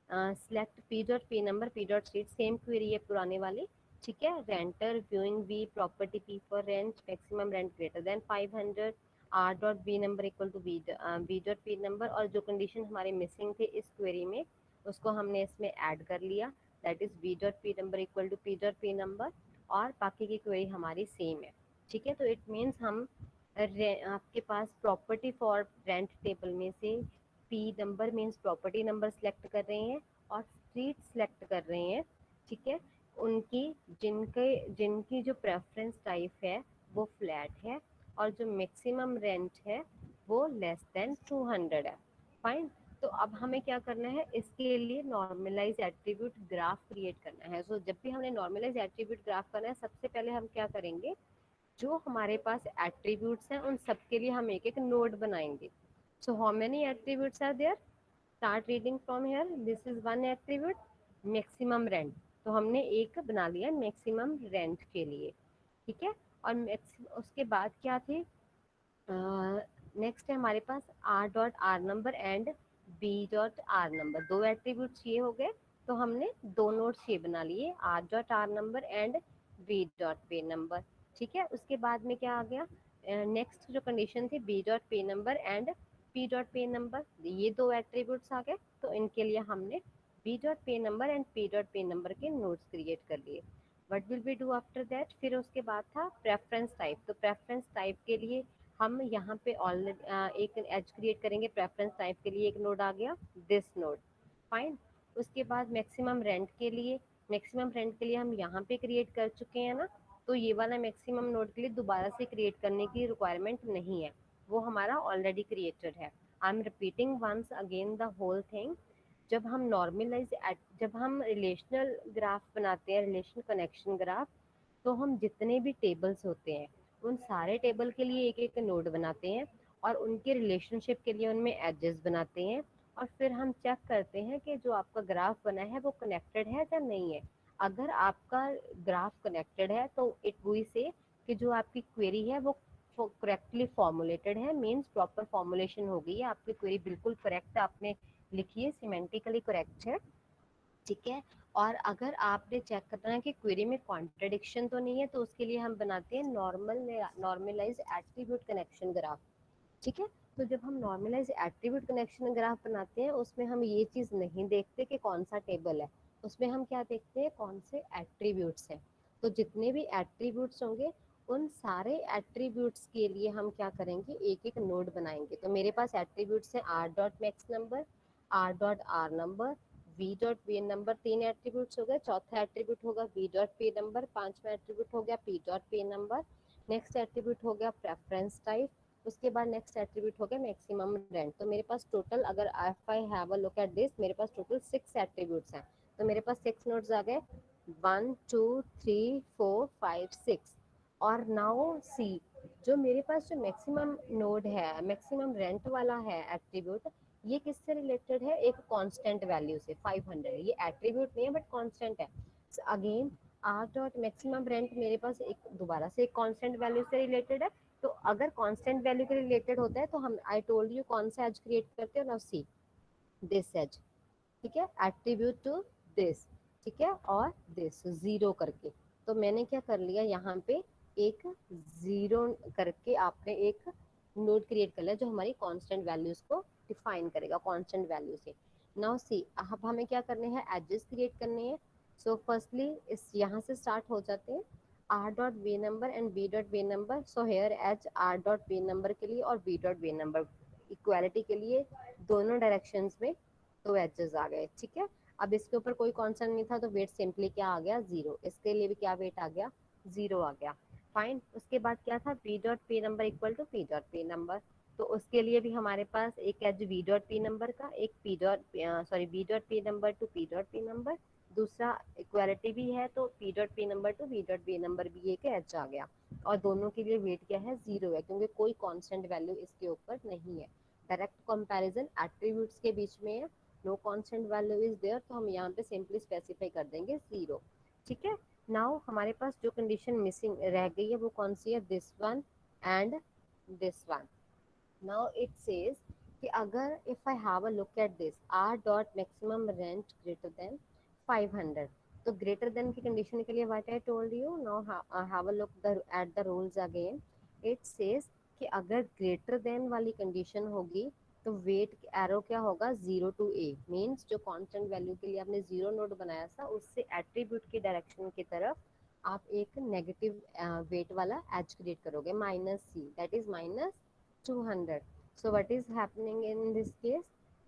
select p dot p number p dot state, same query है पुराने वाली, ठीक है। Renter viewing v property p for rent, maximum rent greater than 500, r dot b number equal to v dot p number. और जो condition हमारे missing थे इस क्वेरी में उसको हमने इसमें ऐड कर लिया, that is v dot p number equal to p dot p number, और बाकी की क्वेरी हमारी सेम है, ठीक है। तो इट मीन्स हम आपके पास प्रॉपर्टी फॉर रेंट टेबल में से P number means property number select कर रहे हैं और स्ट्रीट सेलेक्ट कर रहे हैं, ठीक है। उनकी जिनकी जो प्रेफरेंस टाइप है वो फ्लैट है और जो मैक्सिमम रेंट है वो लेस देन 200 है, फाइन। तो अब हमें क्या करना है, इसके लिए नॉर्मलाइज एट्रीब्यूट ग्राफ क्रिएट करना है। सो जब भी हमने नॉर्मलाइज एट्रीब्यूट ग्राफ करना है, सबसे पहले हम क्या करेंगे, जो हमारे पास एट्रीब्यूट्स हैं उन सब के लिए हम एक एक नोड बनाएंगे। So how many attributes are there, start reading from here, this is one attribute maximum rent. तो हमने एक बना लिया मैक्सिमम रेंट के लिए, ठीक है। और उसके बाद क्या थे, नेक्स्ट है हमारे पास R dot are number and B dot are number, दो एट्रीब्यूट्स ये हो गए। तो हमने दो नोड्स ये बना लिए, r dot are number and B dot p number, ठीक है। उसके बाद में क्या आ गया, नेक्स्ट जो कंडीशन थी b dot p number and p dot p number, ये दो एट्रीब्यूट्स आ गए। तो इनके लिए हमने b dot p number and p dot p number के नोड्स क्रिएट कर लिए। What will we do after that, फिर उसके बाद था प्रेफरेंस टाइप। तो प्रेफरेंस टाइप के लिए हम यहाँ पे ऑलरेडी एक एज क्रिएट करेंगे, प्रेफरेंस टाइप के लिए एक नोड आ गया, दिस नोड, फाइन। उसके बाद मैक्सिमम रेंट के लिए हम यहाँ पे क्रिएट कर चुके हैं ना, तो ये वाला मैक्सिमम नोड के लिए दोबारा से क्रिएट करने की रिक्वायरमेंट नहीं है, वो हमारा ऑलरेडी क्रिएटेड है। I am repeating once again the whole thing. जब हम रिलेशनल ग्राफ बनाते हैं, रिलेशन कनेक्शन ग्राफ, तो हम जितने भी टेबल्स होते हैं उन सारे टेबल के लिए एक एक नोड बनाते हैं और उनके रिलेशनशिप के लिए उनमें एजेस बनाते हैं। और फिर हम चेक करते हैं कि जो आपका ग्राफ बना है वो कनेक्टेड है या नहीं है। अगर आपका ग्राफ कनेक्टेड है तो इट वी से कि जो आपकी क्वेरी है वो करेक्टली फॉर्मुलेटेड है, मीन्स प्रॉपर फॉर्मुलेशन हो गई है, आपकी क्वेरी बिल्कुल करेक्ट आपने लिखी है, सिमेंटिकली करेक्ट है, ठीक है। और अगर आपने चेक करना है कि क्वेरी में कॉन्ट्रडिक्शन तो नहीं है, तो उसके लिए हम बनाते हैं नॉर्मलाइज एट्रीब्यूट कनेक्शन ग्राफ, ठीक है। तो जब हम नॉर्मलाइज एट्रीब्यूट कनेक्शन ग्राफ बनाते हैं, उसमें हम ये चीज़ नहीं देखते कि कौन सा टेबल है, उसमें हम क्या देखते हैं, कौन से एट्रीब्यूट्स हैं। तो जितने भी एट्रीब्यूट्स होंगे उन सारे एट्रीब्यूट्स के लिए हम क्या करेंगे, एक एक नोड बनाएंगे। तो मेरे पास एट्रीब्यूट्स हैं r dot max number, r dot are number, v dot v number, तीन एट्रीब्यूट्स हो गए। चौथा एट्रीब्यूट होगा वी डॉट पे नंबर, पांचवा एट्रीब्यूट हो गया p dot p number, next attribute हो गया प्रेफरेंस टाइप, उसके बाद नेक्स्ट एट्रीब्यूट हो गया मैक्सिमम रेंट। तो मेरे पास टोटल, अगर if I have a look at this, मेरे पास टोटल 6 एट्रीब्यूट्स हैं। तो मेरे पास 6 नोड्स आ गए, 1 2 3 4 5 6। और नाउ सी, जो मेरे पास जो मैक्सिमम नोड है, मैक्सिमम रेंट वाला है एट्रीब्यूट, ये किससे रिलेटेड है, एक कांस्टेंट वैल्यू से, 500। ये एट्रीब्यूट नहीं है बट कांस्टेंट है। Again are dot maximum rent मेरे पास एक दोबारा से एक कांस्टेंट वैल्यू से रिलेटेड है। तो अगर कांस्टेंट वैल्यू के रिलेटेड होता है तो हम, आई टोल्ड यू कौन सा एज क्रिएट करते हो, नाउ सी दिस एज, ठीक है, एट्रीब्यूट टू दिस, ठीक है, और दिस जीरो करके। तो मैंने क्या कर लिया, यहाँ पे एक जीरो करके आपने एक नोड क्रिएट कर लिया जो हमारी कांस्टेंट वैल्यूज को डिफाइन करेगा कांस्टेंट वैल्यू से। नाउ सी, अब हमें क्या करने हैं, एजेस क्रिएट करने हैं। सो फर्स्टली इस यहाँ से स्टार्ट हो जाते हैं, r dot way number and B dot way number. So here edge r dot way number के लिए और b dot way number, equality के लिए दोनों डायरेक्शंस में दो एजेस आ गए, ठीक है। अब इसके ऊपर कोई कॉन्स्टेंट नहीं था तो वेट सिंपली क्या आ गया, जीरो। इसके लिए भी क्या वेट आ गया, जीरो आ गया, फाइन। उसके बाद क्या था, p dot P number equal to p dot P number. तो उसके लिए भी हमारे पास एक edge v dot P number का, एक p dot sorry b dot P number to p dot P number, दूसरा इक्वालिटी भी है तो p dot P number to p dot P number भी एक एज आ गया। और दोनों के लिए वेट क्या है, जीरो है, क्योंकि कोई कांस्टेंट वैल्यू इसके ऊपर नहीं है। डायरेक्ट कंपैरिजन एट्रीब्यूट्स के बीच में है, no constant value is there, तो हम यहाँ पे सिंपली स्पेसिफाई कर देंगे जीरो, ठीक है। नाउ हमारे पास जो कंडीशन मिसिंग रह गई है वो कौन सी है, this one and this one. Now it says कि अगर if I have a look at this, are dot maximum rent greater than 500, तो ग्रेटर देन की कंडीशन के लिए what I told you, now have a look at the rules again. It says कि अगर greater than वाली condition होगी तो wait arrow क्या होगा, जीरो टू ए, मीन्स जो कांस्टेंट वैल्यू के लिए आपने जीरो नोड बनाया था उससे एट्रीब्यूट की डायरेक्शन की तरफ आप एक नेगेटिव वेट वाला एज क्रिएट करोगे, minus c, that is minus 200. So what is happening in this case,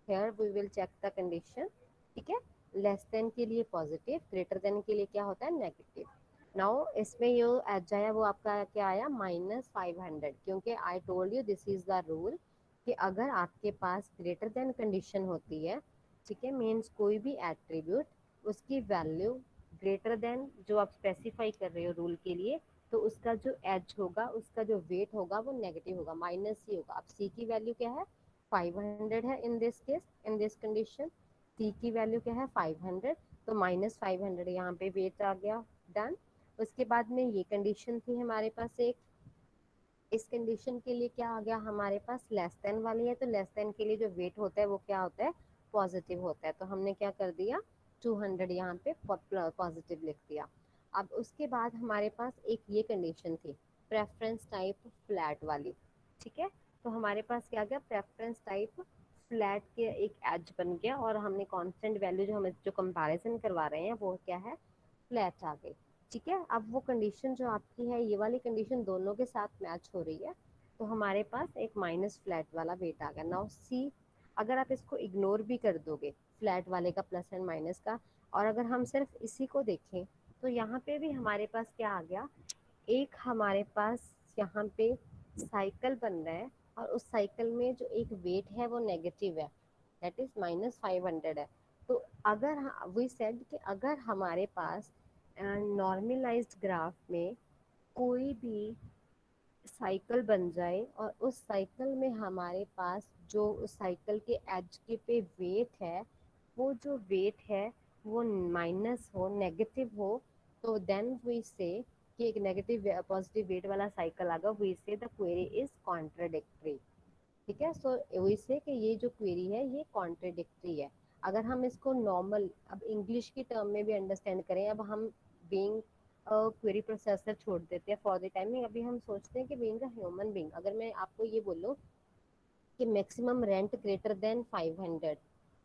here we will check the condition, ठीक है। लेस देन के लिए पॉजिटिव, ग्रेटर देन के लिए क्या होता है, नेगेटिव। नाउ इसमें जो एज आया वो आपका क्या आया, -500, क्योंकि I told you this is the rule कि अगर आपके पास ग्रेटर देन कंडीशन होती है, ठीक है, मीन्स कोई भी एट्रीब्यूट उसकी वैल्यू ग्रेटर देन जो आप स्पेसिफाई कर रहे हो रूल के लिए, तो उसका जो एज होगा, उसका जो वेट होगा वो नेगेटिव होगा, माइनस ही होगा। अब सी की वैल्यू क्या है, 500 है in this case, in this condition C की वैल्यू क्या है 500, तो -500 यहाँ पे वेट आ गया, डन। उसके बाद में ये कंडीशन थी हमारे पास एक, इस कंडीशन के लिए क्या आ गया हमारे पास, लेस देन वाली है, तो लेस देन के लिए जो वेट होता है वो क्या होता है, पॉजिटिव होता है, तो हमने क्या कर दिया 200 यहाँ पे पॉजिटिव लिख दिया। अब उसके बाद हमारे पास एक ये कंडीशन थी, प्रेफरेंस टाइप फ्लैट वाली, ठीक है, तो हमारे पास क्या गया, प्रेफरेंस टाइप फ्लैट के एक एज बन गया, और हमने कांस्टेंट वैल्यू जो हमें जो कंपैरिजन करवा रहे हैं वो क्या है, फ्लैट आ गई, ठीक है। अब वो कंडीशन जो आपकी है, ये वाली कंडीशन दोनों के साथ मैच हो रही है, तो हमारे पास एक माइनस फ्लैट वाला वेट आ गया। नाउ सी, अगर आप इसको इग्नोर भी कर दोगे फ्लैट वाले का प्लस एंड माइनस का, और अगर हम सिर्फ इसी को देखें, तो यहाँ पे भी हमारे पास क्या आ गया, एक हमारे पास यहाँ पे साइकिल बन रहा है, और उस साइकिल में जो एक वेट है वो नेगेटिव है, दैट इज -500 है। तो अगर वी सेड कि अगर हमारे पास नॉर्मलाइज्ड ग्राफ में कोई भी साइकिल बन जाए, और उस साइकिल में हमारे पास जो उस साइकिल के एज के पे वेट है, वो जो वेट है वो माइनस हो, नेगेटिव हो, तो देन वी से कि एक नेगेटिव पॉजिटिव वेट वाला साइकिल आ गया, वी से द क्वेरी इज कॉन्ट्राडिक्टरी, ठीक है। सो वैसे कि ये जो क्वेरी है ये कॉन्ट्रडिक्टरी है। अगर हम इसको नॉर्मल अब इंग्लिश की टर्म में भी अंडरस्टैंड करें, अब हम बीइंग क्वेरी प्रोसेसर छोड़ देते हैं फॉर द टाइमिंग, अभी हम सोचते हैं कि बीइंग अ ह्यूमन बीइंग, अगर मैं आपको ये बोलूँ कि maximum rent greater than 500,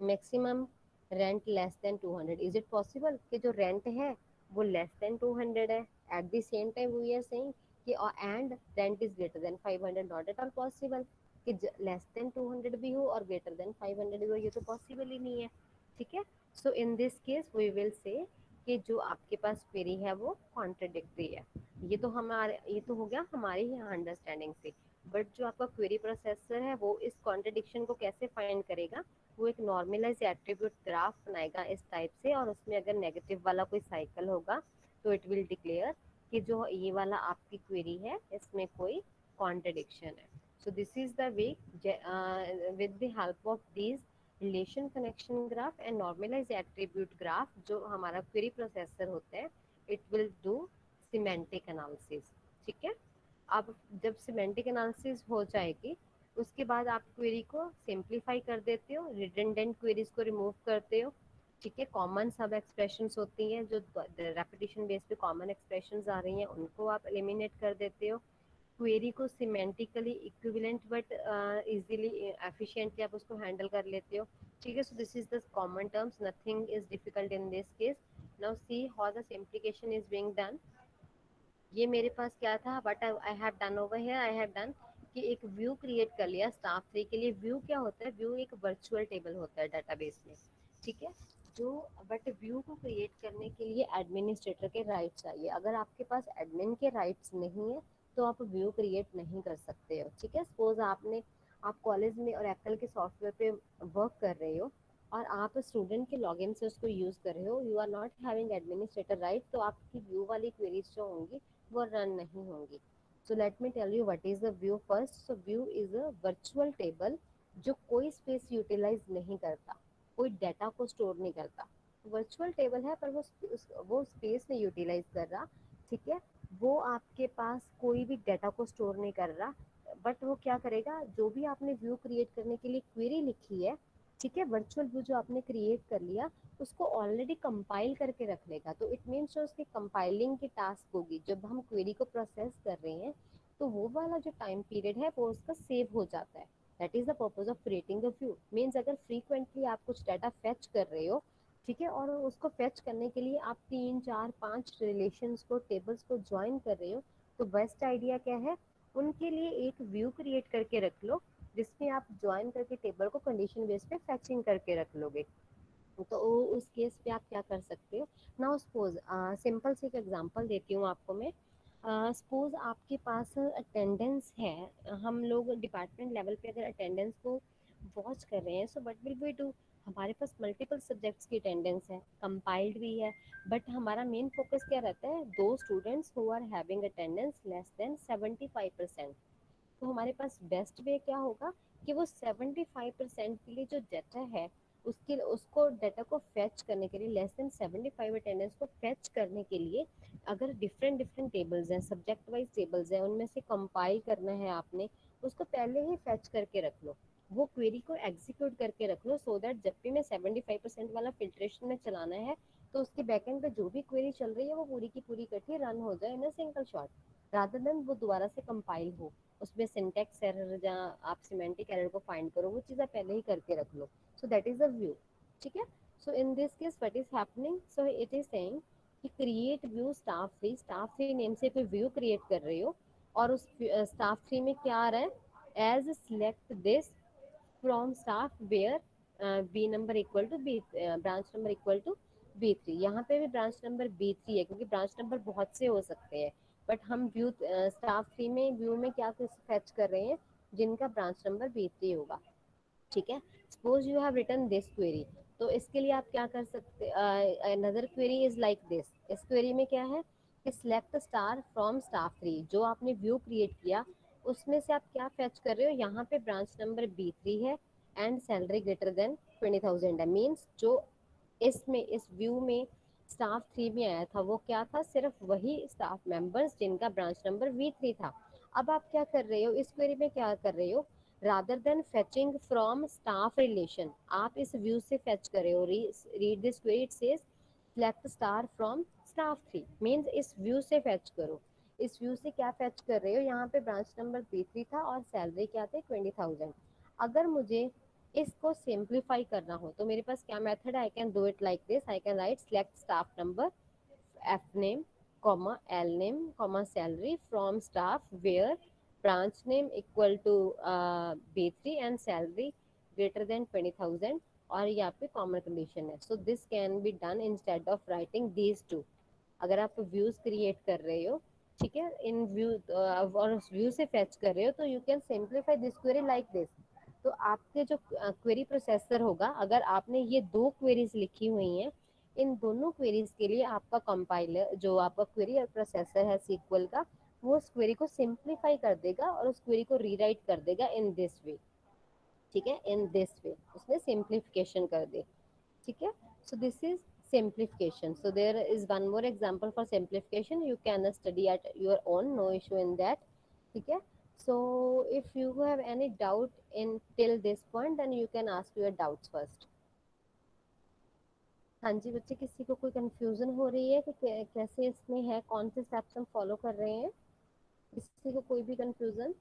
maximum rent less than 200, is it possible कि जो रेंट है वो लेस देन 200 है, at the same time we are saying कि and rent is greater than 500, not at all possible कि लेस देन 200 भी हो और ग्रेटर देन 500 भी हो, ये तो पॉसिबल ही नहीं है, ठीक है। So in this case we will say कि जो आपके पास क्वेरी है वो कॉन्ट्रडिक्टरी है। ये तो हो गया हमारे ही अंडरस्टैंडिंग से, बट जो आपका क्वेरी प्रोसेसर है वो इस कॉन्ट्रडिक्शन को कैसे फाइंड करेगा, वो एक नॉर्मलाइज एट्रीब्यूट ग्राफ बनाएगा इस टाइप से, और उसमें अगर नेगेटिव वाला कोई साइकिल होगा तो इट विल डिक्लेयर कि जो ये वाला आपकी क्वेरी है इसमें कोई कॉन्ट्रडिक्शन है। So this is the way with the help of these relation connection graph and normalize attribute graph, जो हमारा क्वेरी प्रोसेसर होता है, it will do semantic analysis, ठीक है। अब जब सिमेंटिक एनालिसिस हो जाएगी, उसके बाद आप क्वेरी को सिंप्लीफाई कर देते हो, रिडंडेंट क्वेरीज को रिमूव करते हो, ठीक है। कॉमन सब एक्सप्रेशंस होती हैं जो रेपिटेशन बेस पे कॉमन एक्सप्रेशंस आ रही हैं, उनको आप एलिमिनेट कर देते हो, क्वेरी को semantically equivalent but easily efficiently आप उसको हैंडल कर लेते हो, ठीक है। So this is the common terms, nothing is difficult in this case. Now see how the simplification is being done. ये मेरे पास क्या था, but I have done over here, I have done कि एक व्यू क्रिएट कर लिया staff 3 के लिए। व्यू क्या होता है, व्यू एक वर्चुअल टेबल होता है डेटाबेस में, ठीक है, जो बट व्यू को क्रिएट करने के लिए एडमिनिस्ट्रेटर के राइट्स चाहिए। अगर आपके पास एडमिन के राइट्स नहीं है तो आप व्यू क्रिएट नहीं कर सकते हो, ठीक है। सपोज आप कॉलेज में और एप्पल के सॉफ्टवेयर पे वर्क कर रहे हो, और आप स्टूडेंट के लॉगिन से उसको यूज़ कर रहे हो, you are not having administrator right, तो आपकी व्यू वाली क्वेरीज जो होंगी वो रन नहीं होंगी। So let me tell you what is the view first. So view is a virtual table जो कोई स्पेस यूटिलाइज नहीं करता, कोई डाटा को स्टोर नहीं करता। वर्चुअल टेबल है पर वो स्पेस नहीं यूटिलाइज कर रहा, ठीक है। वो आपके पास कोई भी डाटा को स्टोर नहीं कर रहा, बट वो क्या करेगा, जो भी आपने व्यू क्रिएट करने के लिए क्वेरी लिखी है, ठीक है, वर्चुअल व्यू जो आपने क्रिएट कर लिया, उसको ऑलरेडी कंपाइल करके रख लेगा। तो इट मीन्स जो उसकी कंपाइलिंग की टास्क होगी, जब हम क्वेरी को प्रोसेस कर रहे हैं, तो वो वाला जो टाइम पीरियड है वो उसका सेव हो जाता है। That is the purpose of creating the view. Means अगर फ्रीक्वेंटली आप कुछ डाटा फेच कर रहे हो, ठीक है, और उसको फेच करने के लिए आप 3 4 5 रिलेशंस को, टेबल्स को ज्वाइन कर रहे हो, तो बेस्ट आइडिया क्या है, उनके लिए एक व्यू क्रिएट करके रख लो, जिसमें आप ज्वाइन करके टेबल को कंडीशन बेस पे फैचिंग करके रख लोगे। तो उस केस पे आप क्या कर सकते हो, नाउ सपोज सिंपल से एक एग्जांपल देती हूँ आपको मैं। सपोज आपके पास अटेंडेंस है, हम लोग डिपार्टमेंट लेवल पे अगर अटेंडेंस को वॉच कर रहे हैं, so what will we do, हमारे पास मल्टीपल सब्जेक्ट्स की अटेंडेंस है, कंपाइल्ड भी है, बट हमारा मेन फोकस क्या रहता है, दो students who are having attendance less than 75%। तो हमारे पास बेस्ट वे क्या होगा कि वो 75% के लिए जो डाटा है, उसके उसको डाटा को फैच करने के लिए, लेस देन 75 अटेंडेंस को फैच करने के लिए, अगर डिफरेंट डिफरेंट टेबल्स हैं, सब्जेक्ट वाइज टेबल्स हैं, उनमें से कंपाइल करना है आपने, उसको पहले ही फैच करके रख लो, वो क्वेरी को एग्जीक्यूट करके रख लो, सो दैट जब भी मैं 75% वाला फिल्ट्रेशन में चलाना है, तो उसके बैकएंड पे जो भी क्वेरी चल रही है वो पूरी की पूरी इकट्ठी रन हो जाए in a single shot, rather than वो दोबारा से कंपाइल हो, उसमें सिंटेक्स एरर जहाँ आप सिमेंटिक एरर को फाइंड करो, वो चीज़ आप पहले ही करके रख लो। So that is a view. ठीक है। So in this case what is happening, so it is saying कि create view staff three name से कोई व्यू क्रिएट कर रही हो, और उस स्टाफ थ्री में क्या आ रहा है, as select this from staff where b number equal to b, branch number equal to B3। यहाँ पे भी ब्रांच नंबर B3 है, क्योंकि ब्रांच नंबर बहुत से हो सकते हैं, बट हम व्यू स्टाफ थ्री में व्यू में क्या कुछ फैच कर रहे हैं, जिनका ब्रांच नंबर B3 होगा। ठीक है। Suppose you have written this query, तो इसके लिए आप क्या कर सकते, another query is like this, इस क्वेरी में क्या है कि select star from staff three, जो आपने व्यू क्रिएट किया उसमें से आप क्या फैच कर रहे हो, यहाँ पे ब्रांच नंबर B3 है एंड सैलरी ग्रेटर देन 20,000 है, मीन्स जो इसमें इस व्यू में स्टाफ थ्री में आया था वो क्या था, सिर्फ वही स्टाफ मेंबर्स जिनका ब्रांच नंबर V3 था। अब आप क्या कर रहे हो, इस क्वेरी में क्या कर रहे हो, rather than fetching from staff relation, आप इस व्यू से फेच कर रहे हो, read this query, it says select star from staff three, means इस व्यू से फेच करो। इस व्यू से क्या फेच कर रहे हो, यहाँ पे ब्रांच नंबर B3 था और सैलरी क्या थे 20,000। अगर मुझे इसको सिंप्लीफाई करना हो तो मेरे पास क्या मेथड है, I can do it like this, I can write select staff number F name, comma L name, comma salary from staff where branch name equal to B3 and salary greater than 20,000, और यहाँ पे common condition है। So this can be done instead of writing these two. अगर आप views create कर रहे हो, ठीक है, इन व्यू और उस व्यू से फैच कर रहे हो, तो you can simplify this query like this. तो आपके जो क्वेरी प्रोसेसर होगा, अगर आपने ये दो क्वेरीज लिखी हुई हैं, इन दोनों क्वेरीज के लिए आपका कंपाइलर जो आपका क्वेरी प्रोसेसर है सीक्वल का, वो उस क्वेरी को सिंप्लीफाई कर देगा और उस क्वेरी को रीराइट कर देगा इन दिस वे। ठीक है, इन दिस वे उसने सिंप्लीफिकेशन कर दी। ठीक है। So this is simplification. So there is one more example for simplification, you can study at your own, no issue in that. ठीक है। So if you have any doubt in till this point, then you can ask your doubts first. हाँ जी बच्चे, किसी को कोई confusion हो रही है कि कैसे इसमें है, कौन से स्टेप्स हम फॉलो कर रहे हैं, किसी को कोई भी कंफ्यूजन?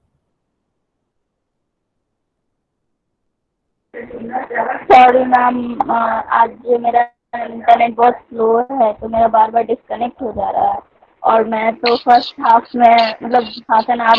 सॉरी मैम, आज मेरा इंटरनेट बहुत स्लो है तो मेरा बार बार डिस्कनेक्ट हो जा रहा है, और मैं तो फर्स्ट हाफ में मतलब हाफ एन आवर